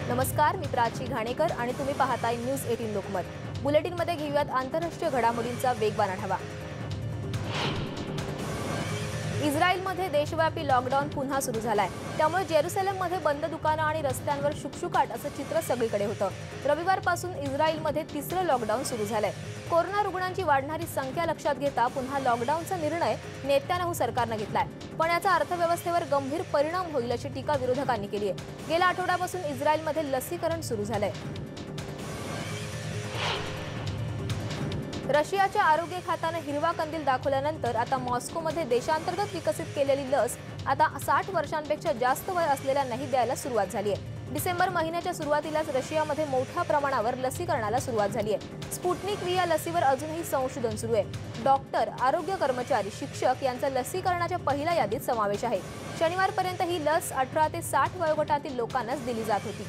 नमस्कार, मी प्राची घाणेकर आणि तुम्ही पाहताय न्यूज 18 लोकमत। बुलेटिनमध्ये घेऊयात आंतरराष्ट्रीय घडामोडींचा वेगवान आढावा। इस्रायलमध्ये देशव्यापी लॉकडाऊन पुन्हा सुरू झालाय। त्यामुळे जेरुसलेममध्ये बंद दुकानं आणि रस्त्यांवर शुकशुकाट असं चित्र सगळीकडे होतं। रविवारपासून इस्रायलमध्ये तिसरं लॉकडाऊन सुरू झालंय। कोरोना रुग्णांची वाढणारी संख्या लक्षात घेता पुन्हा लॉकडाऊनचा निर्णय नेत्यानाहू सरकारने घेतलाय। पण याचा अर्थव्यवस्थेवर गंभीर परिणाम होईल अशी टीका विरोधकांनी केली आहे। गेल्या आठवड्यापासून इस्रायलमध्ये लसीकरण सुरू झालंय। रशियाच्या आरोग्य खात्याने हिरवा कंदील दाखवल्यानंतर आता मॉस्कोमध्ये देशांतर्गत विकसित केलेली लस आता 60 वर्षांपेक्षा जास्त वय असलेल्यांनाही द्यायला सुरुवात झाली आहे। डिसेंबर महिन्याच्या सुरुवातीलाच रशियामध्ये मोठ्या प्रमाणावर लसीकरणाला सुरुवात झाली आहे। स्पुटनिक व्ही या लसीवर अजूनही संशोधन सुरू आहे। डॉक्टर, आरोग्य कर्मचारी, शिक्षक यांचा लसीकरणाच्या पहिल्या यादीत समावेश आहे। शनिवारपर्यंत ही लस 18 ते 60 वयोगटातील लोकांनाच दिली जात होती।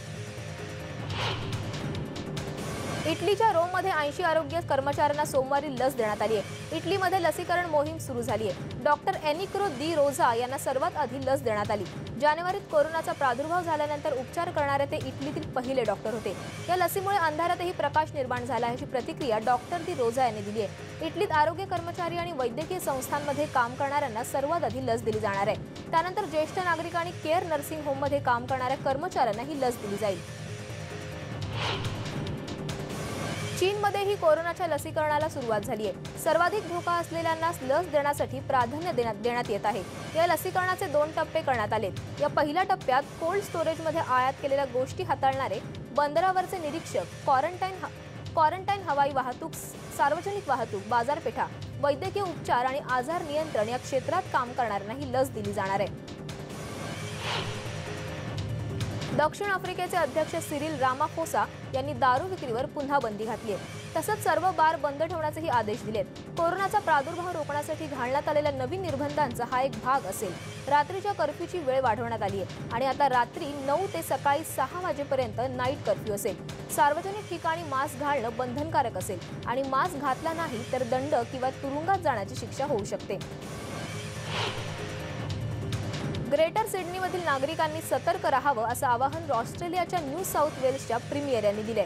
इटलीच्या रोममध्ये 80 आरोग्य कर्मचाऱ्यांना सोमवारी लस देण्यात आली आहे। इटलीमध्ये लसीकरण मोहीम सुरू झाली आहे। डॉक्टर एनिक्रो दी रोझा यांना सर्वात आधी लस देण्यात आली। जानेवारीत कोरोनाचा प्रादुर्भाव झाल्यानंतर उपचार करणारे ते इटलीतील पहिले डॉक्टर होते। या लसीमुळे अंधारातही प्रकाश निर्माण झाला अशी प्रतिक्रिया डॉक्टर दी रोझा यांनी दिली आहे। इटलीत आरोग्य कर्मचारी आणि वैद्यकीय संस्थांमध्ये काम करणाऱ्यांना सर्वात आधी लस दिली जाणार आहे। त्यानंतर ज्येष्ठ नागरिक आणि केअर नर्सिंग होममध्ये काम करणाऱ्या कर्मचाऱ्यांना ही लस दिली जाईल। चीनमध्येही कोरोनाच्या लसीकरणाला सुरुवात झाली आहे। सर्वाधिक धोका असलेल्यांना लस देण्यासाठी प्राधान्य देण्यात येत आहे। या लसीकरणाचे 2 टप्पे करण्यात आले। या पहिल्या टप्प्यात कोल्ड स्टोरेजमध्ये आयात केलेल्या गोष्टी हाताळणारे बंदरावरचे निरीक्षक, क्वारंटाईन हवाई वाहतूक, सार्वजनिक वाहतूक, बाजारपेठा, वैद्यकीय उपचार आणि आजार नियंत्रण या क्षेत्रात काम करणाऱ्यांना ही लस दिली जाणार आहे। दक्षिण आफ्रिकेचे अध्यक्ष सिरिल रामाफोसा यांनी दारू विक्रीवर पुन्हा बंदी घातली आहे। तसंच सर्व बार बंद ठेवण्याचेही आदेश दिलेत। कोरोनाचा प्रादुर्भाव रोखण्यासाठी घालण्यात आलेल्या नवीन निर्बंधांचा हा एक भाग असेल। रात्रीच्या कर्फ्यूची वेळ वाढवण्यात आली आहे आणि आता रात्री 9 ते सकाळी 6 वाजेपर्यंत नाईट कर्फ्यू असेल। सार्वजनिक ठिकाणी मास्क घालणं बंधनकारक असेल आणि मास्क घातला नाही तर दंड किंवा तुरुंगात जाण्याची शिक्षा होऊ शकते। ग्रेटर सिडनीमधील नागरिकांनी सतर्क राहावं असं आवाहन ऑस्ट्रेलियाच्या न्यू साऊथ वेल्सच्या प्रीमियर यांनी दिले।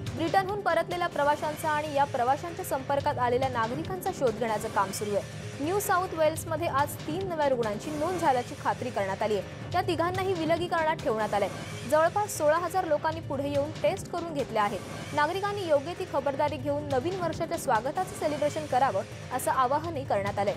ब्रिटनहून परतलेल्या प्रवाशांचा आणि या प्रवाशांच्या संपर्कात आलेल्या नागरिकांचा शोध घेण्याचं काम सुरू आहे। न्यू साऊथ वेल्समध्ये आज 3 नव्या रुग्णांची नोंद झाल्याची खात्री करण्यात आली आहे। या तिघांनाही विलगीकरणात ठेवण्यात आलंय। जवळपास 16,000 लोकांनी पुढे येऊन टेस्ट करून घेतले आहेत। नागरिकांनी योग्य ती खबरदारी घेऊन नवीन वर्षाच्या स्वागताचं सेलिब्रेशन करावं असं आवाहनही करण्यात आलंय।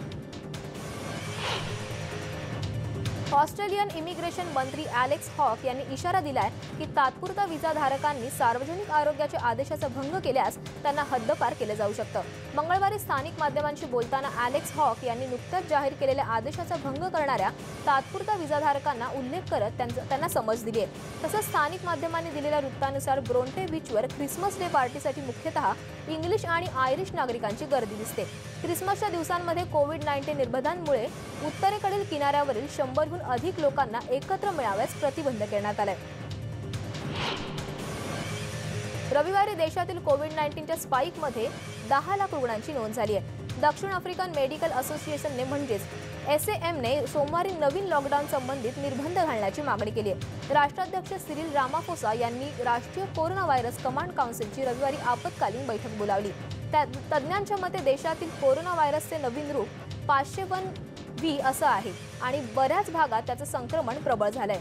ऑस्ट्रेलियन इमिग्रेशन मंत्री एलेक्स हॉक यांनी इशारा दिलाय की तात्पुरता विजाधारकांनी सार्वजनिक आरोग्याच्या आदेशाचा भंग केल्यास त्यांना हद्दपार केले जाऊ शकतं। मंगळवारी स्थानिक माध्यमांशी बोलताना एलेक्स हॉक यांनी नुकत्याच जाहीर केलेल्या आदेशाचा भंग करणाऱ्या तात्पुरता विजाधारकांना उल्लेख करत त्यांना समज दिली आहे। तसंच स्थानिक माध्यमांनी दिलेल्या वृत्तानुसार ब्रोंटे बीचवर ख्रिसमस डे पार्टीसाठी मुख्यतः इंग्लिश आणि आयरिश नागरिकांची गर्दी दिसते। ख्रिसमसच्या दिवसांमध्ये कोविड-19 निर्बंधांमुळे उत्तरेकडील किनाऱ्यावरील 100हून अधिक लोकांना एकत्र मिळाव्यास प्रतिबंध करण्यात आलाय। रविवारी देशातील कोविड-19च्या स्पाइकमध्ये 10 लाख रुग्णांची नोंद झाली आहे। दक्षिण आफ्रिकन मेडिकल असोसिएशनने म्हणजेच SAMने सोमवारी नवीन लॉकडाऊन संबंधित निर्बंध घालण्याची मागणी केली आहे। राष्ट्राध्यक्ष सिरिल रामाफोसा यांनी राष्ट्रीय कोरोना व्हायरस कमांड काउन्सिलची रविवारी आपत्कालीन बैठक बोलावली। तज्ज्ञांच्या मते देशातील कोरोना व्हायरसचे नवीन रूप 501V असं आहे आणि बऱ्याच भागात त्याचं संक्रमण प्रबळ झालंय।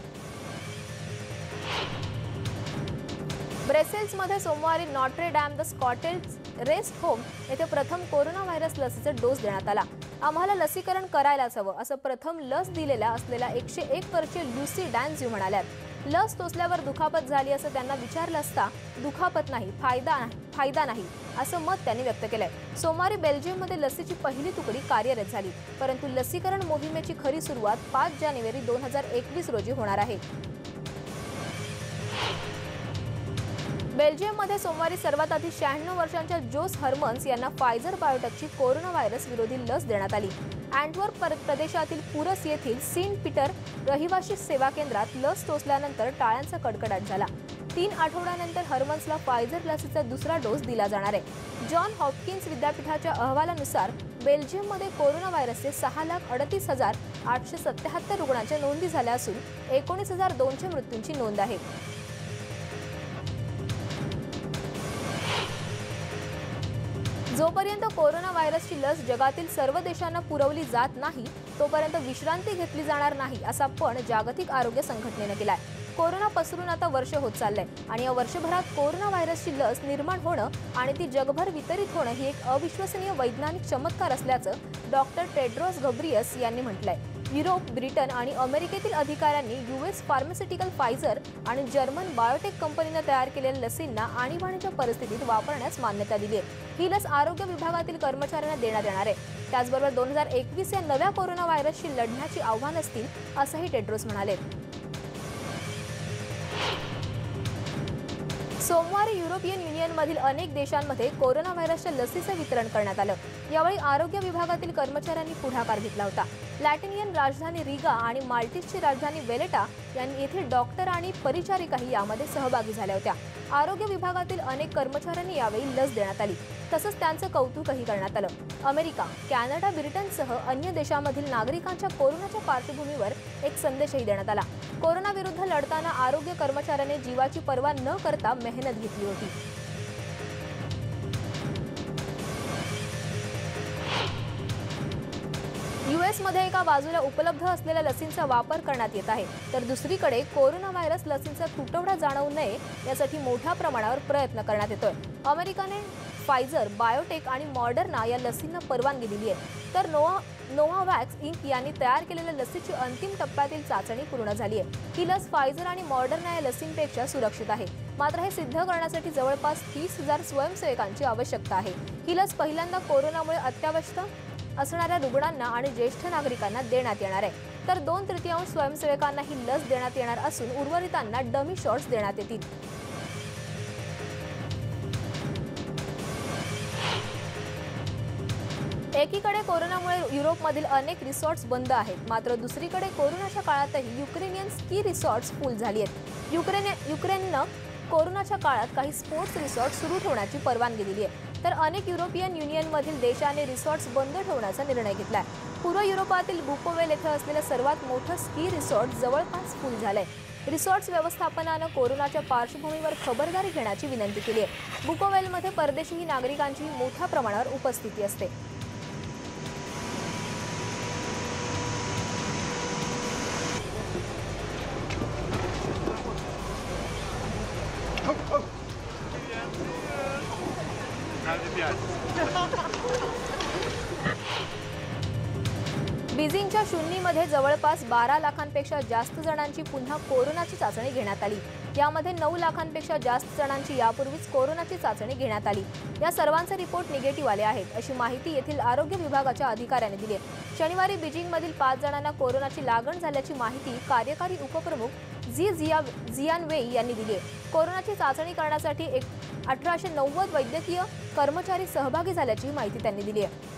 ब्रसेल्समध्ये सोमवारी नॉट्रे डॅम द स्कॉटेल्स रेस्ट होम येथे प्रथम कोरोना व्हायरस लसीचा डोस देण्यात आला। आम्हाला लसीकरण करायलाच हवं असं प्रथम लस दिलेल्या असलेल्या 101 वर्षीय ल्युसी डॅन्झ्यू म्हणाल्यात। लस टोचल्यावर दुखापत झाली असं त्यांना विचारलं असता दुखापत नाही, फायदा नाही असं मत त्यांनी व्यक्त केलंय। सोमवारी बेल्जियममध्ये लसीची पहिली तुकडी कार्यरत झाली, परंतु लसीकरण मोहिमेची खरी सुरुवात 5 जानेवारी 2021 रोजी होणार आहे। बेल्जियममध्ये सोमवारी सर्वात आधी 96 वर्षांच्या जोस हर्मन्स यांना फायझर बायोटेकची कोरोना व्हायरस विरोधी लस देण्यात आली। अँटवर्प प्रदेशातील पुरस येथील सेंट पीटर रहिवासी सेवा केंद्रात लस टोचल्यानंतर टाळ्यांचा कडकडाट झाला। 3 आठवड्यानंतर हर्मन्सला फायझर लसीचा दुसरा डोस दिला जाणार आहे। जॉन हॉपकिन्स विद्यापीठाच्या अहवालानुसार बेल्जियममध्ये कोरोना व्हायरसचे 6,38,877 रुग्णांच्या नोंदी झाल्या असून 19,200 मृत्यूंची नोंद आहे। जोपर्यंत कोरोना व्हायरसची लस जगातील सर्व देशांना पुरवली जात नाही तोपर्यंत विश्रांती घेतली जाणार नाही असा पण जागतिक आरोग्य संघटनेने केलाय। कोरोना पसरून आता वर्ष होत चाललंय आणि या वर्षभरात कोरोना व्हायरसची लस निर्माण होणं आणि ती जगभर वितरित होणं ही एक अविश्वसनीय वैज्ञानिक चमत्कार असल्याचं डॉक्टर टेड्रोस घब्रियस यांनी म्हटलंय। युरोप, ब्रिटन आणि अमेरिकेतील अधिकाऱ्यांनी यूएस फार्मास्युटिकल फायझर आणि जर्मन बायोटेक कंपनीने तयार केलेल्या लसींना आणीबाणीच्या परिस्थितीत वापरण्यास मान्यता दिली आहे। ही लस आरोग्य विभागातील कर्मचाऱ्यांना देण्यात येणार आहे। त्याचबरोबर 2021 या नव्या कोरोना व्हायरसशी लढण्याची आव्हान असतील असंही टेड्रोस म्हणाले। सोमवारी युरोपियन युनियनमधील अनेक देशांमध्ये कोरोना व्हायरसच्या लसीचे वितरण करण्यात आलं। यावेळी आरोग्य विभागातील कर्मचाऱ्यांनी पुढाकार घेतला होता। लॅटिनियन राजधानी रिगा आणि माल्टीजची राजधानी वेलेटा यांनी येथील डॉक्टर आणि परिचारिकाही यामध्ये सहभागी झाल्या होत्या। आरोग्य विभागातील अनेक कर्मचाऱ्यांनी यावेळी लस देण्यात आली, तसंच त्यांचं कौतुकही करण्यात आलं। अमेरिका, कॅनडा, ब्रिटनसह अन्य देशांमधील नागरिकांच्या कोरोनाच्या पार्श्वभूमीवर एक संदेशही देण्यात आला। कोरोना विरुद्ध लढताना आरोग्य कर्मचाऱ्यांनी जीवाची पर्वा न करता मेहनत घेतली होती। यूएसमध्ये एका बाजूला उपलब्ध असलेल्या लसींचा वापर करण्यात येत आहे, तर दुसरीकडे कोरोना व्हायरस लसींचा तुटवडा जाणवू नये यासाठी मोठ्या प्रमाणावर प्रयत्न करण्यात येतोय। अमेरिकेने फायझर, बायोटेक आणि मॉडर्ना या लसींना परवानगी दिली आहे, तर नोव्हावॅक्स इंक यांनी तयार केलेल्या लसीची अंतिम टप्प्यातील चाचणी पूर्ण झाली आहे। ही लस फायझर आणि मॉडर्ना या लसींपेक्षा सुरक्षित आहे, मात्र हे सिद्ध करण्यासाठी जवळपास 30,000 स्वयंसेवकांची आवश्यकता आहे। ही लस पहिल्यांदा कोरोनामुळे अत्यावश्यक असणाऱ्या रुग्णांना आणि ज्येष्ठ नागरिकांना देण्यात येणार आहे, तर 2/3 स्वयंसेवकांना ही लस देण्यात येणार असून उर्वरितांना डमी शॉट्स देण्यात येतील। एकीकडे कोरोनामुळे युरोपमधील अनेक रिसॉर्ट्स बंद आहेत, मात्र दुसरीकडे कोरोनाच्या काळातही युक्रेनियन स्की रिसॉर्ट्स फुल झाली आहेत। युक्रेननं कोरोनाच्या काळात काही स्पोर्ट्स रिसॉर्ट सुरू ठेवण्याची परवानगी दिली आहे, तर अनेक युरोपियन युनियनमधील देशांनी रिसॉर्ट्स बंद ठेवण्याचा निर्णय घेतलाय। पूर्व युरोपातील बुकोवेल येथे असलेलं सर्वात मोठं स्की रिसॉर्ट जवळपास फुल झालंय। रिसॉर्ट्स व्यवस्थापनानं कोरोनाच्या पार्श्वभूमीवर खबरदारी घेण्याची विनंती केली आहे। बुकोवेलमध्ये परदेशी नागरिकांची मोठ्या प्रमाणावर उपस्थिती असते। बीजिंगच्या शुन्नीमध्ये जवळपास 12 लाखांपेक्षा जास्त जणांची पुन्हा कोरोनाची चाचणी घेण्यात आली। यामध्ये 9 लाखांपेक्षा जास्त जणांची यापूर्वीच कोरोनाची चाचणी घेण्यात आली। या सर्वांचे रिपोर्ट निगेटिव्ह आले आहेत, अशी माहिती येथील आरोग्य विभागाच्या अधिकाऱ्यांनी दिली आहे। शनिवारी बीजिंगमधील 5 जणांना कोरोनाची लागण झाल्याची माहिती कार्यकारी उपप्रमुख जियानवेई यांनी दिली आहे। कोरोनाची चाचणी करण्यासाठी 1890 वैद्यकीय कर्मचारी सहभागी झाल्याची माहिती त्यांनी दिली आहे।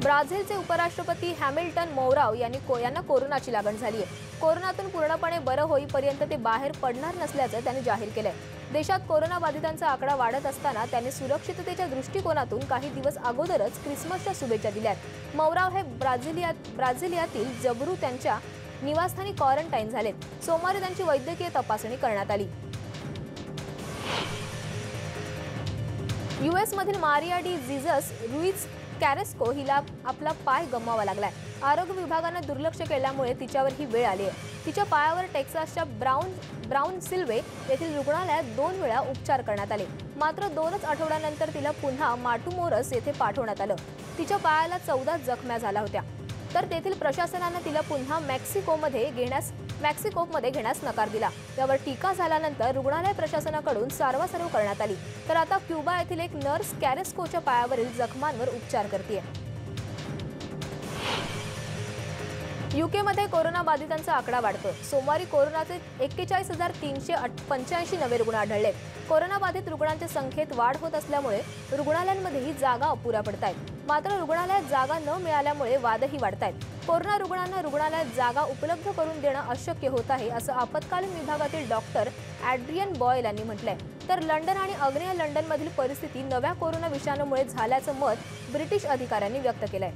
ब्राझीलचे उपराष्ट्रपती हॅमिल्टन मौराव यांना कोरोनाची लागण झाली आहे। कोरोनातून पूर्णपणे बरं होईपर्यंत ते बाहेर पडणार नसल्याचं त्यांनी जाहीर केलंय। देशात कोरोना बाधितांचा आकडा वाढत असताना त्यांनी सुरक्षिततेच्या दृष्टिकोनातून काही दिवस अगोदरच ख्रिसमसच्या शुभेच्छा दिल्यात। मौराव हे ब्राझिलियातील जबरू त्यांच्या निवासस्थानी क्वारंटाईन झालेत। सोमवारी त्यांची वैद्यकीय तपासणी करण्यात आली। यूएस मधील मारिया डी जीजस रुइज कॅरेस्को हिला आपला पाय गमवावा लागलाय। आरोग्य विभागाने दुर्लक्ष केल्यामुळे तिच्यावर ही वेळ आली आहे। तिच्या पायावर टेक्सासच्या ब्राउनसिल्वे येथील रुग्णालयात 2 वेळा उपचार करण्यात आले, मात्र 2च आठवड्यानंतर तिला पुन्हा माटुमोरस येथे पाठवण्यात आलं। तिच्या पायाला 14 जखम्या झाल्या होत्या, तर तेथील प्रशासनाने तिला पुन्हा मेक्सिकोपमध्ये घेण्यास नकार दिला। यावर टीका झाल्यानंतर रुग्णालय प्रशासनाकडून सारवासारव करण्यात आली, तर आता क्युबा येथील एक नर्स कॅरेस्कोच्या पायावरील जखमांवर उपचार करते। यूकेमध्ये कोरोना बाधितांचा आकडा वाढतोय। सोमवारी कोरोनाचे 41,385 नवे रुग्ण आढळले। कोरोना बाधित रुग्णांच्या संख्येत वाढ होत असल्यामुळे रुग्णालयांमध्येही जागा अपुऱ्या पडतायत, मात्र रुग्णालयात जागा न मिळाल्यामुळे वादही वाढतायत। कोरोना रुग्णांना रुग्णालयात जागा उपलब्ध करून देणं अशक्य होत आहे, असं आपत्कालीन विभागातील डॉक्टर ॲड्रियन बॉयल यांनी म्हटलंय। तर लंडन आणि आग्नेय लंडनमधील परिस्थिती नव्या कोरोना विषाणूमुळे झाल्याचं मत ब्रिटिश अधिकाऱ्यांनी व्यक्त केलंय।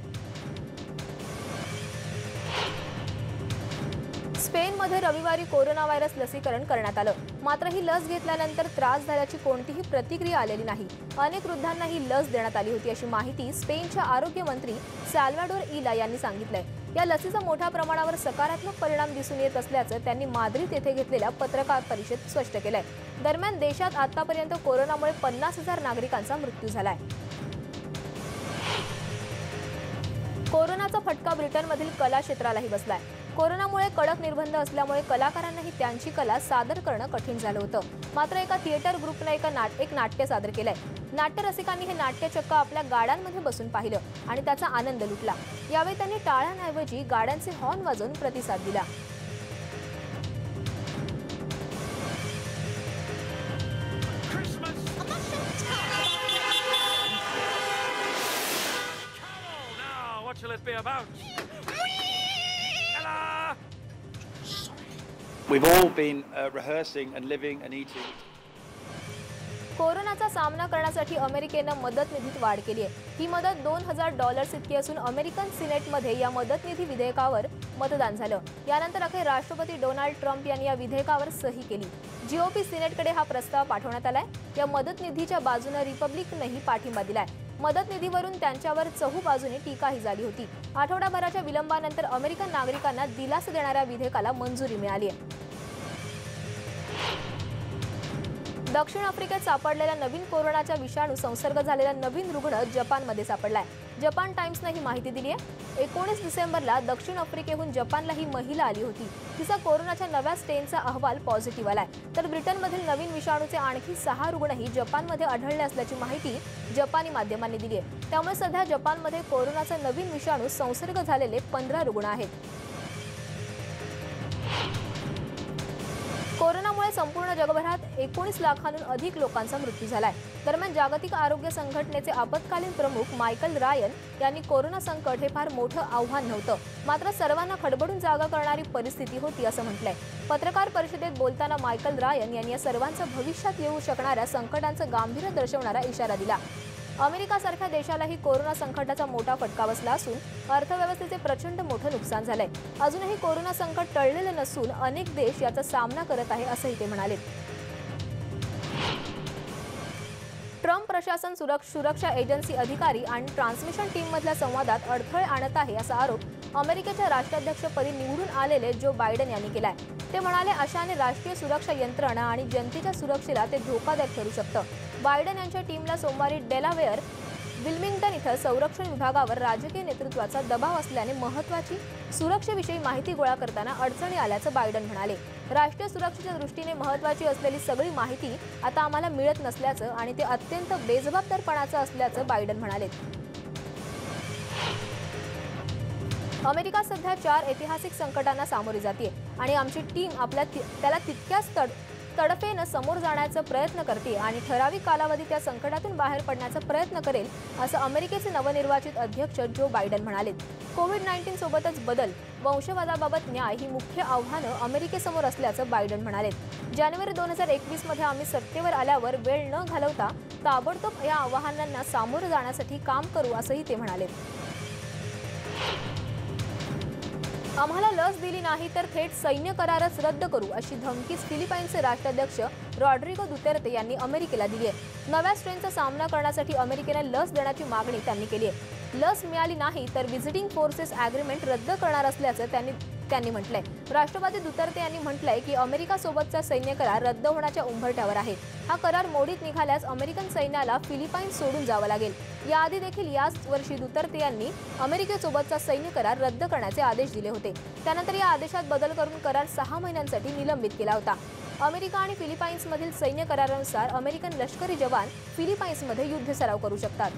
स्पेनमध्ये रविवारी कोरोना व्हायरस लसीकरण करण्यात आलं. मात्र ही लस घेतल्यानंतर त्रास झाल्याची कोणतीही प्रतिक्रिया आलेली नाही. अनेक वृद्धांना ही लस देण्यात आली होती अशी माहिती स्पेनच्या आरोग्य मंत्री सॅल्वाडोर इला यांनी सांगितलंय. या लसीचा मोठ्या प्रमाणावर सकारात्मक परिणाम दिसून येत असल्याचं त्यांनी माद्रिद येथे घेतलेल्या पत्रकार परिषदेत स्पष्ट केलंय. दरम्यान देशात आतापर्यंत कोरोनामुळे 50,000 नागरिकांचा मृत्यू झालाय. कोरोनाचा फटका ब्रिटनमधील कला क्षेत्रालाही बसलाय. कोरोनामुळे कडक निर्बंध असल्यामुळे कलाकारांनाही त्यांची कला सादर करणं कठीण झालं होतं. मात्र एका थिएटर ग्रुपने एक नाट्य सादर केलंय. नाट्य रसिकांनी हे नाट्य चक्क आपल्या गाड्यांमध्ये बसून पाहिलं आणि त्याचा आनंद लुटला. यावेळी त्यांनी टाळ्यांऐवजी गाड्यांचे हॉर्न वाजवून प्रतिसाद दिला. What shall it be about? Ella! We've all been rehearsing and living and eating. कोरोनाचा सामना करण्यासाठी अमेरिकेनं मदत निधीत वाढ केली आहे. ही मदत $2,000 इतकी असून अमेरिकन सिनेटमध्ये या मदत निधी विधेयकावर मतदान झालं. यानंतर अखेर राष्ट्रपती डोनाल्ड ट्रम्प यांनी या विधेयकावर सही केली. जीओपी सिनेटकडे हा प्रस्ताव पाठवण्यात आलाय. या मदत निधीच्या बाजूने रिपब्लिकनही पाठिंबा दिलाय. मदत निधीवरून त्यांच्यावर चहूबाजूने टीकाही झाली होती. आठवडाभराच्या विलंबानंतर अमेरिकन नागरिकांना दिलासा देणाऱ्या विधेयकाला मंजुरी मिळाली आहे. दक्षिण आफ्रिकेत सापडलेल्या नवीन कोरोनाच्या विषाणू संसर्ग झालेला नवीन रुग्ण जपानमध्ये सापडलाय. जपान टाइम्सने ही माहिती दिली आहे. 19 डिसेंबरला दक्षिण आफ्रिकेहून जपानला ही महिला आली होती. तिचा कोरोनाच्या नव्या स्ट्रेनचा अहवाल पॉझिटिव्ह आलाय. तर ब्रिटनमधील नवीन विषाणूचे आणखी 6 रुग्णही जपानमध्ये आढळले असल्याची माहिती जपानी माध्यमांनी दिली आहे. त्यामुळे सध्या जपानमध्ये कोरोनाचा नवीन विषाणू संसर्ग झालेले 15 रुग्ण आहेत. कोरोनामुळे संपूर्ण जगभरात 19 लाखांहून अधिक लोकांचा मृत्यू झालाय. दरम्यान जागतिक आरोग्य संघटनेचे आपत्कालीन प्रमुख मायकल रायन यांनी कोरोना संकट हे फार मोठं आव्हान नव्हतं, मात्र सर्वांना खडबडून जागा करणारी परिस्थिती होती असं म्हटलंय. पत्रकार परिषदेत बोलताना मायकल रायन यांनी या सर्वांचा भविष्यात येऊ शकणाऱ्या संकटांचं गांभीर्य दर्शवणारा इशारा दिला. अमेरिकासारख्या देशालाही कोरोना संकटाचा मोठा फटका बसला असून अर्थव्यवस्थेचे प्रचंड मोठं नुकसान झालंय. अजूनही कोरोना संकट टळलेलं नसून अनेक देश याचा सामना करत आहे असंही ते म्हणाले. ट्रम्प प्रशासन सुरक्षा एजन्सी अधिकारी आणि ट्रान्समिशन टीममधल्या संवादात अडथळे आणत आहे असा आरोप अमेरिकेच्या राष्ट्राध्यक्षपदी निवडून आलेले जो बायडन यांनी केलाय. ते म्हणाले अशाने राष्ट्रीय सुरक्षा यंत्रणा आणि जनतेच्या सुरक्षेला ते धोकादायक ठरू शकतं. बायडन यांच्या टीमला सोमवारी डेलावेअर विल्मिंग्टन इथं संरक्षण विभागावर राजकीय नेतृत्वाचा दबाव असल्याने महत्त्वाची सुरक्षेविषयी माहिती गोळा करताना अडचणी आल्याचं बायडन म्हणाले. राष्ट्रीय सुरक्षेच्या दृष्टीने महत्त्वाची असलेली सगळी माहिती आता आम्हाला मिळत नसल्याचं आणि ते अत्यंत बेजबाबदारपणाचं असल्याचं बायडन म्हणाले. अमेरिका सध्या 4 ऐतिहासिक संकटांना सामोरी जाते आणि आमची टीम त्याला तितक्याच तडफेनं समोर जाण्याचा प्रयत्न करते आणि ठराविक कालावधीत त्या संकटातून बाहेर पडण्याचा प्रयत्न करेल असं अमेरिकेचे नवनिर्वाचित अध्यक्ष जो बायडन म्हणाले. कोविड-19 सोबतच बदल, वंशवादाबाबत न्याय ही मुख्य आव्हानं अमेरिकेसमोर असल्याचं बायडन म्हणाले. जानेवारी 2021 मध्ये आम्ही सत्तेवर आल्यावर वेळ न घालवता ताबडतोब या आव्हानांना सामोरं जाण्यासाठी काम करू असंही ते म्हणाले. आम्हाला लस दिली नाही तर थेट सैन्य करारच रद्द करू अशी धमकी फिलिपाईन्सचे राष्ट्राध्यक्ष रॉड्रिगो दुतेर्ते यांनी अमेरिकेला दिली आहे. नव्या स्ट्रेनचा सामना करण्यासाठी अमेरिकेने लस देण्याची मागणी त्यांनी केली आहे. लस मिळाली नाही तर व्हिजिटिंग फोर्सेस ॲग्रीमेंट रद्द करणार असल्याचं त्यांनी म्हटलंय. राष्ट्रपती दुतेर्ते यांनी म्हटलंय की अमेरिकासोबतचा सैन्य करार रद्द होण्याच्या उंबरठ्यावर आहे. हा करार मोडीत निघाल्यास अमेरिकन सैन्याला फिलिपाईन्स सोडून जावं लागेल. याआधी देखील याच वर्षी दुतेर्ते यांनी अमेरिकेसोबतचा सैन्य करार रद्द करण्याचे आदेश दिले होते. त्यानंतर या आदेशात बदल करून करार 6 महिन्यांसाठी निलंबित केला होता. अमेरिका आणि फिलिपाईन्समधील सैन्य करारानुसार अमेरिकन लष्करी जवान फिलिपाईन्समध्ये युद्ध सराव करू शकतात.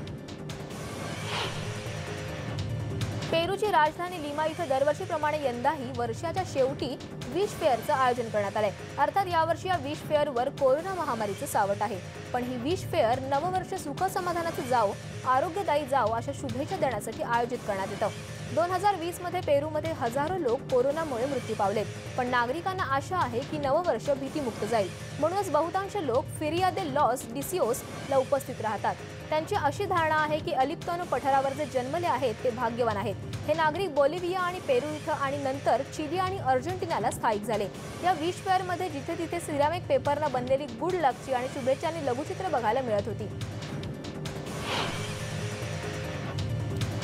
पेरूची राजधानी लिमा इथं दरवर्षीप्रमाणे यंदाही वर्षाच्या शेवटी विश फेअरचं आयोजन करण्यात आलंय. अर्थात यावर्षी या विश फेअरवर कोरोना महामारीचं सावट आहे. पण ही विश फेअर नववर्ष सुख समाधानाचं जावो, आरोग्यदायी जावो अशा शुभेच्छा देण्यासाठी आयोजित करण्यात येतं. 2020 मध्ये पेरूमध्ये हजारो लोक कोरोनामुळे मृत्यू पावलेत, पण नागरिकांना आशा आहे की नववर्ष भीतीमुक्त जाईल. म्हणूनच बहुतांश लोक फेरिया दे लॉस डिसिओसला उपस्थित राहतात. त्यांची अशी धारणा आहे की अलिप्तोनो पठारावर जे जन्मले आहेत ते भाग्यवान आहेत. हे नागरिक बोलिव्हिया आणि पेरू इथं आणि नंतर चिली आणि अर्जेंटिनाला स्थायिक झाले. या विश फेअरमध्ये जिथे तिथे सिरामिक पेपरनं बनलेली गुड लकची आणि शुभेच्छांनी लघुचित्र बघायला मिळत होती.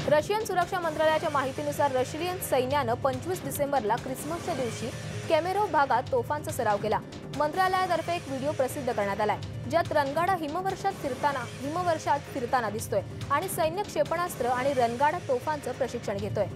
रशियन सुरक्षा मंत्रालयाच्या माहितीनुसार रशियन सैन्यानं 25 डिसेंबरला ख्रिसमसच्या दिवशी केमेरोव भागात तोफांचा सराव केला. मंत्रालयातर्फे एक व्हिडिओ प्रसिद्ध करण्यात आलाय, ज्यात रणगाडा हिमवर्षात फिरताना दिसतोय आणि सैन्य क्षेपणास्त्र आणि रणगाडा तोफांचं प्रशिक्षण घेतोय.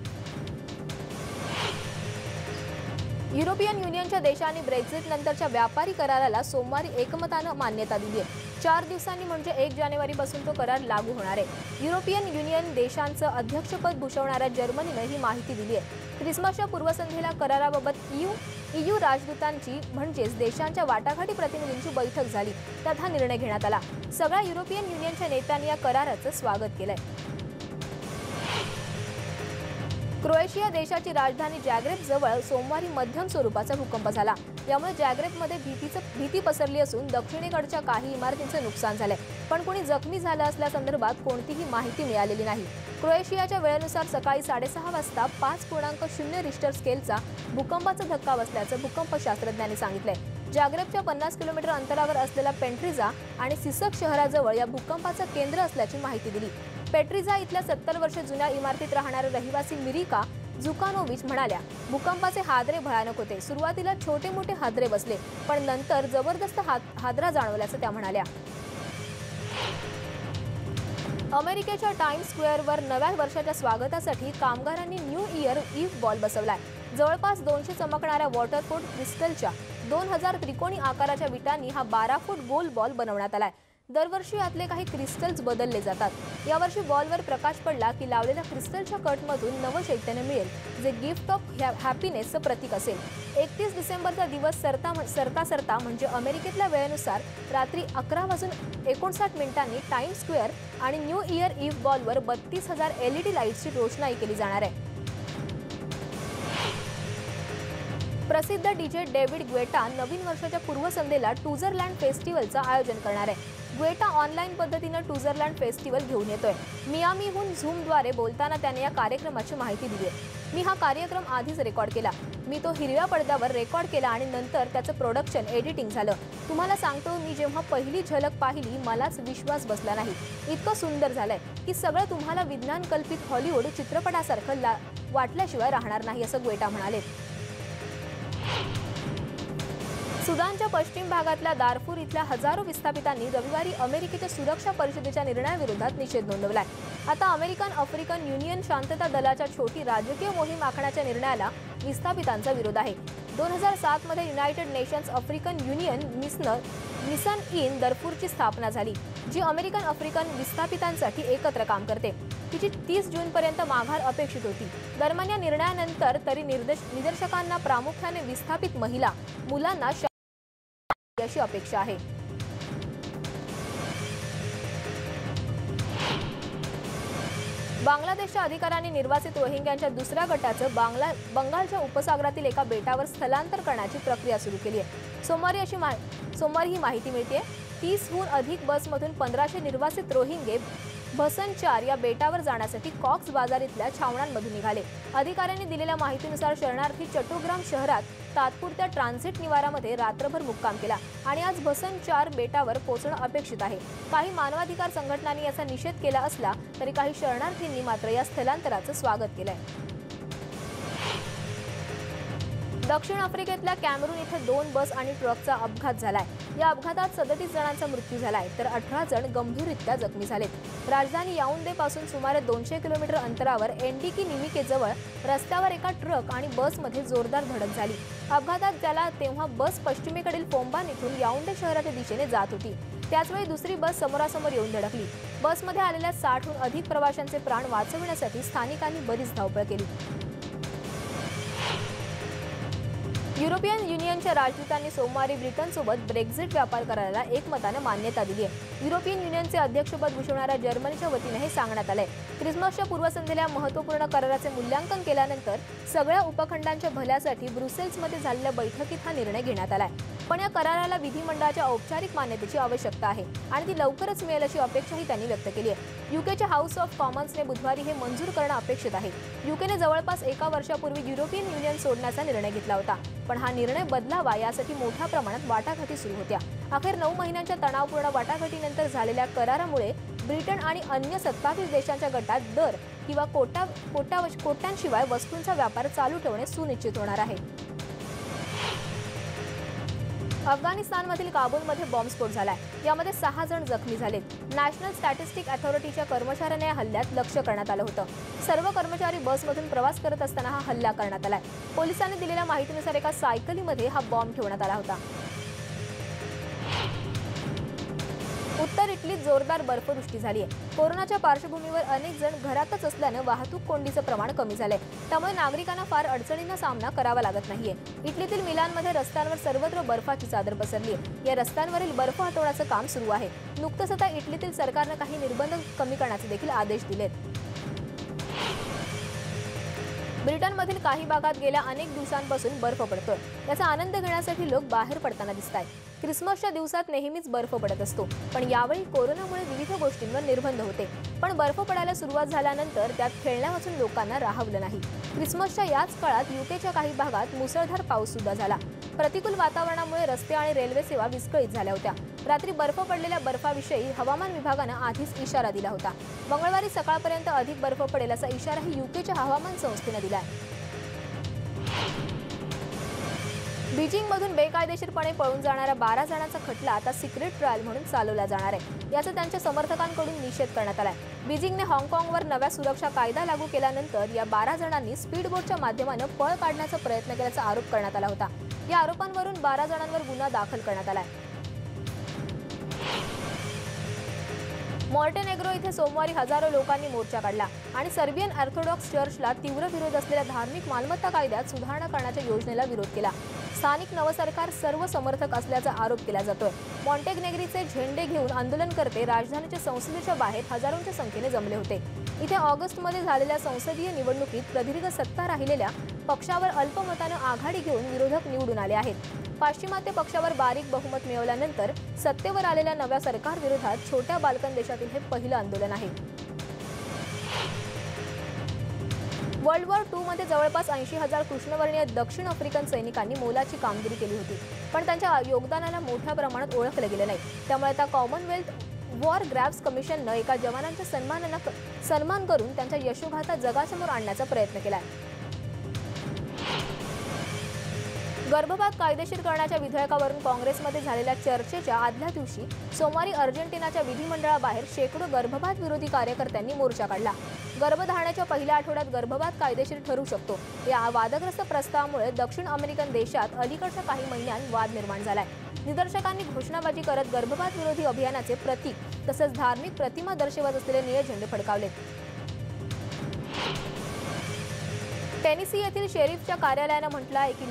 युरोपियन युनियनच्या देशांनी ब्रेक्झिट नंतरच्या व्यापारी कराराला सोमवारी एकमतानं मान्यता दिली आहे. 4 दिवसांनी म्हणजे 1 जानेवारीपासून तो करार लागू होणार आहे. युरोपियन युनियन देशांचं अध्यक्षपद भूषवणाऱ्या जर्मनीनं ही माहिती दिली आहे. ख्रिसमसच्या पूर्वसंध्येला कराराबाबत EU राजदूतांची म्हणजेच देशांच्या वाटाघाटी प्रतिनिधींची बैठक झाली. त्यात हा निर्णय घेण्यात आला. सगळ्या युरोपियन युनियनच्या नेत्यांनी या कराराचं स्वागत केलंय. क्रोएशिया देशाची राजधानी जॅग्रेब जवळ सोमवारी मध्यम स्वरूपाचा भूकंप झाला. यामुळे जॅग्रेबमध्ये भीती पसरली असून दक्षिणेकडच्या काही इमारतींचं नुकसान झालंय, पण कोणी जखमी झालं असल्यासंदर्भात कोणतीही माहिती मिळालेली नाही. क्रोएशियाच्या वेळेनुसार सकाळी 6:30 वाजता 5.0 रिश्टर स्केलचा भूकंपाचा धक्का बसल्याचं भूकंपशास्त्रज्ञांनी सांगितलंय. जॅग्रेबच्या 50 किलोमीटर अंतरावर असलेल्या पेट्रिझा आणि सिसक शहराजवळ या भूकंपाचं केंद्र असल्याची माहिती दिली. पेट्रिझा इथल्या 70 वर्ष जुन्या इमारतीत राहणाऱ्या रहिवासी मिरिका झुकानोविच म्हणाल्या, भूकंपाचे हादरे भयानक होते. सुरुवातीला छोटे मोठे हादरे बसले, पण नंतर जबरदस्त हादरा जाणवल्याचं त्या म्हणाल्या. अमेरिकेच्या टाइम्स स्क्वेअरवर नव्या वर्षाच्या स्वागतासाठी कामगारांनी न्यू इयर इव्ह बॉल बसवलाय. जवळपास 200 चमकणाऱ्या वॉटरफोर्ड क्रिस्टलच्या 2000 त्रिकोणी आकाराच्या विटांनी हा 12 फूट गोल बॉल बनवण्यात आलाय. दरवर्षी यातले काही क्रिस्टल्स बदलले जातात. यावर्षी बॉलवर प्रकाश पडला की लावलेल्या क्रिस्टलच्या कटमधून नवं चैतन्य मिळेल, जे गिफ्ट ऑफ हॅपीनेसचं प्रतीक असेल. 31 डिसेंबरचा दिवस सरता म्हणजे अमेरिकेतल्या वेळेनुसार रात्री 11:59 टाइम्स स्क्वेअर आणि न्यू इयर इव्ह बॉलवर 32,000 LED लाईट्सची रोषणाई केली जाणार आहे. प्रसिद्ध डीजे डेव्हिड ग्वेटा नवीन वर्षाच्या पूर्वसंध्येला ट्विझरलँड फेस्टिवलचं आयोजन करणार आहे. ग्वेटा ऑनलाईन पद्धतीनं ट्विझरलँड फेस्टिवल घेऊन येतोय. मियामीहून झूमद्वारे बोलताना त्याने या कार्यक्रमाची माहिती दिली आहे. मी हा कार्यक्रम आधीच रेकॉर्ड केला. मी तो हिरव्या पडद्यावर रेकॉर्ड केला आणि नंतर त्याचं प्रोडक्शन एडिटिंग झालं. तुम्हाला सांगतो, मी जेव्हा पहिली झलक पाहिली मलाच विश्वास बसला नाही. इतकं सुंदर झालंय की सगळं तुम्हाला विज्ञान कल्पित हॉलिवूड चित्रपटासारखं वाटल्याशिवाय राहणार नाही, असं ग्वेटा म्हणाले. सुदानच्या पश्चिम भागातल्या दारफूर इथल्या हजारो विस्थापितांनी रविवारी अमेरिकेच्या सुरक्षा परिषदेच्या निर्णयाविरोधात निषेध नोंदवलाय. आता अमेरिकन आफ्रिकन युनियन शांतता दलाच्या छोटी राजकीय मोहीम आखण्याच्या निर्णयाला विस्थापितांचा विरोध आहे. 2007 मध्ये युनायटेड नेशन्स आफ्रिकन युनियन मिसन इन दारफूरची स्थापना झाली, जी अमेरिकन आफ्रिकन विस्थापितांसाठी एकत्र काम करते. तिची 30 जूनपर्यंत माघार अपेक्षित होती. दरम्यान या निर्णयानंतर तरी निदर्शकांना प्रामुख्याने विस्थापित महिला, मुलांना अशी अपेक्षा आहे. बांगलादेशच्या अधिकाऱ्यांनी निर्वासित रोहिंग्यांच्या दुसऱ्या गटाचं बंगालच्या उपसागरातील एका बेटावर स्थलांतर करण्याची प्रक्रिया सुरू केली आहे. सोमवारी ही माहिती मिळते. 30हून अधिक बसमधून 1500 निर्वासित रोहिंगे भसन 4 या बेटावर जाण्यासाठी कॉक्स बाजार इथल्या छावण्यांमधून निघाले. अधिकाऱ्यांनी दिलेल्या माहितीनुसार शरणार्थी चट्टोग्राम शहरात तात्पुरत्या ट्रान्झिट निवारामध्ये रात्रभर मुक्काम केला आणि आज भसन 4 बेटावर पोहोचणं अपेक्षित आहे. काही मानवाधिकार संघटनांनी याचा निषेध केला असला तरी काही शरणार्थींनी मात्र या स्थलांतराचं स्वागत केलंय. दक्षिण आफ्रिकेतल्या कॅमेरून इथे 2 बस आणि ट्रकचा अपघात झालाय. या अपघातात 37 जणांचा मृत्यू झालाय तर 18 जण गंभीररित्या जखमी झालेत. राजधानी याऊंदे पासून सुमारे 200 किलोमीटर अंतरावर एनडीकी निमिके जवळ रस्त्यावर एका ट्रक आणि बसमध्ये जोरदार धडक झाली. अपघातात त्याला तेव्हा बस पश्चिमेकडील फोंबान इथून याऊंदे शहराच्या दिशेने जात होती. त्याचवेळी दुसरी बस समोरासमोर येऊन धडकली. बसमध्ये आलेल्या 60हून अधिक प्रवाशांचे प्राण वाचविण्यासाठी स्थानिकांनी बरीच धावपळ केली. युरोपियन युनियनच्या राजदूतांनी सोमवारी ब्रिटनसोबत ब्रेक्झिट व्यापार कराराला एकमताने मान्यता दिली आहे. युरोपियन युनियनचे अध्यक्षपद भूषवणाऱ्या जर्मनीच्या वतीने हे सांगण्यात आलंय. ख्रिसमसच्या पूर्वसंध्येला महत्त्वपूर्ण कराराचे मूल्यांकन केल्यानंतर सगळ्या उपखंडांच्या भल्यासाठी ब्रुसेल्समध्ये झालेल्या बैठकीत हा निर्णय घेण्यात आलाय. पण या कराराला विधिमंडळाच्या औपचारिक मान्यतेची आवश्यकता आहे आणि ती लवकरच मिळेल अशी अपेक्षाही त्यांनी व्यक्त केली आहे. यूकेच्या हाऊस ऑफ कॉमन्सने बुधवारी हे मंजूर करणं अपेक्षित आहे. यूकेने जवळपास 1 वर्षापूर्वी युरोपियन युनियन सोडण्याचा निर्णय घेतला होता, पण हा निर्णय बदलावा यासाठी मोठ्या प्रमाणात वाटाघाटी सुरू होत्या. अखेर 9 महिन्यांच्या तणावपूर्ण वाटाघाटीनंतर झालेल्या करारामुळे ब्रिटन आणि अन्य 27 देशांच्या गटात दर किंवा कोट्यांशिवाय वस्तूंचा व्यापार चालू ठेवणे सुनिश्चित होणार आहे. अफगाणिस्तानमधील काबूलमध्ये बॉम्बस्फोट झालाय. यामध्ये 6 जण जखमी झालेत. नॅशनल स्टॅटिस्टिक अथॉरिटीच्या कर्मचाऱ्यांना या हल्ल्यात लक्ष्य करण्यात आलं होतं. सर्व कर्मचारी बसमधून प्रवास करत असताना हा हल्ला करण्यात आलाय. पोलिसांनी दिलेल्या माहितीनुसार एका सायकलीमध्ये हा बॉम्ब ठेवण्यात आला होता. उत्तर इटलीत जोरदार बर्फवृष्टी झाली आहे. कोरोनाच्या पार्श्वभूमीवर अनेक जण घरातच असल्यानं वाहतूक कोंडीचं प्रमाण कमी झालंय. त्यामुळे नागरिकांना फार अडचणींना सामना करावा लागत नाहीये. इटलीतील मिलानमध्ये रस्त्यांवर सर्वत्र बर्फाची चादर पसरली आहे. या रस्त्यांवरील बर्फ हटवण्याचं काम सुरू आहे. नुकतंच आता इटलीतील सरकारनं काही निर्बंध कमी करण्याचे देखील आदेश दिलेत. ब्रिटनमधील काही भागात गेल्या अनेक दिवसांपासून बर्फ पडतोय. याचा आनंद घेण्यासाठी लोक बाहेर पडताना दिसतायत. क्रिसमसच्या दिवसात नेहमीच बर्फ पडत असतो, पण यावेळी कोरोनामुळे विविध गोष्टींवर निर्बंध होते. पण बर्फ पडायला सुरुवात झाल्यानंतर त्यात खेळण्यापासून लोकांना राहवलं नाही. क्रिसमसच्या याच काळात यूकेच्या काही भागात मुसळधार पाऊस सुद्धा झाला. प्रतिकूल वातावरणामुळे रस्ते आणि रेल्वे सेवा विस्कळीत झाल्या होत्या. रात्री बर्फ पडलेल्या बर्फाविषयी हवामान विभागानं आधीच इशारा दिला होता. मंगळवारी सकाळपर्यंत अधिक बर्फ पडेल असा इशाराही यूकेच्या हवामान संस्थेनं दिलाय. बीजिंगमधून बेकायदेशीरपणे पळून जाणाऱ्या 12 जणांचा खटला आता सिक्रेट ट्रायल म्हणून चालवला जाणार आहे. याचा त्यांच्या समर्थकांकडून निषेध करण्यात आलाय. बीजिंगने हाँगकाँगवर नव्या सुरक्षा कायदा लागू केल्यानंतर या 12 जणांनी स्पीडबोटच्या माध्यमानं पळ काढण्याचा प्रयत्न केल्याचा आरोप करण्यात आला होता. या आरोपांवरून 12 जणांवर गुन्हा दाखल करण्यात आलाय. मॉन्टेनेग्रो इथे सोमवारी हजारो लोकांनी मोर्चा काढला आणि सर्बियन ऑर्थोडॉक्स चर्चला तीव्र विरोध असलेल्या धार्मिक मालमत्ता कायद्यात सुधारणा करण्याच्या योजनेला विरोध केला. स्थानिक नवं सरकार सर्व समर्थक असल्याचा आरोप केला जातोय. मॉन्टेनेग्रोचे झेंडे घेऊन आंदोलनकर्ते राजधानीच्या संसदेच्या बाहेर हजारोंच्या संख्येने जमले होते. इथे ऑगस्टमध्ये झालेल्या संसदीय निवडणुकीत प्रदीर्घ सत्ता राहिलेल्या पक्षावर अल्पमतानं आघाडी घेऊन विरोधक निवडून आले आहेत. पाश्चिमात्य पक्षावर बारीक बहुमत मिळवल्यानंतर सत्तेवर आलेल्या नव्या सरकार विरोधात छोट्या बाल्कन देशातील हे पहिलं आंदोलन आहे. वर्ल्ड वॉर II मध्ये जवळपास 80,000 कृष्णवर्णीय दक्षिण आफ्रिकन सैनिकांनी मोलाची कामगिरी केली होती, पण त्यांच्या योगदानाला मोठ्या प्रमाणात ओळखलं गेलं नाही. त्यामुळे आता कॉमनवेल्थ वॉर ग्रॅव्स कमिशननं एका जवानांच्या सन्मान करून त्यांच्या यशोगाथा जगासमोर आणण्याचा प्रयत्न केलाय. गर्भपात कायदेशीर करण्याच्या विधेयकावरून काँग्रेसमध्ये झालेल्या चर्चेच्या आदल्या दिवशी सोमवारी अर्जेंटिनाच्या विधिमंडळाबाहेर शेकडो गर्भपात विरोधी कार्यकर्त्यांनी मोर्चा काढला. गर्भधारणाच्या पहिल्या आठवड्यात गर्भपात कायदेशीर ठरू शकतो या वादग्रस्त प्रस्तावामुळे दक्षिण अमेरिकन देशात अलीकडच्या काही महिन्यांत वाद निर्माण झालाय. निदर्शकांनी घोषणाबाजी करत गर्भपात विरोधी अभियानाचे प्रतीक तसंच धार्मिक प्रतिमा दर्शवत असलेले निळे झेंडे फडकावले. टेनेसी येथील शेरिफच्या कार्यालयानं म्हटलं आहे की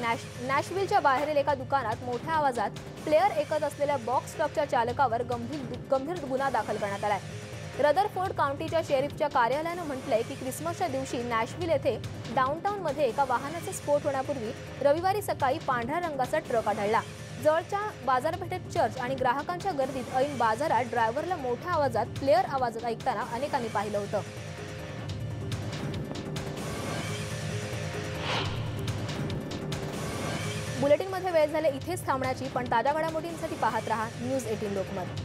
नॅशविलच्या बाहेरील एका दुकानात मोठ्या आवाजात प्लेअर ऐकत असलेल्या बॉक्स ट्रकच्या चालकावर गंभीर गुन्हा दाखल करण्यात आलाय. रदरफोर्ड काउंटीच्या शेरिफच्या कार्यालयानं म्हटलंय की क्रिसमसच्या दिवशी नॅशविल येथे डाऊनटाऊनमध्ये एका वाहनाचा स्फोट होण्यापूर्वी रविवारी सकाळी पांढऱ्या रंगाचा ट्रक आढळला. जवळच्या बाजारपेठेत चर्च आणि ग्राहकांच्या गर्दीत ऐन बाजारात ड्रायव्हरला मोठ्या आवाजात प्लेअर आवाज ऐकताना अनेकांनी पाहिलं होतं. बुलेटिनमध्ये वेळ झाले इथेच थांबण्याची, पण ताज्या घडामोडींसाठी पाहत रहा न्यूज 18 लोकमत.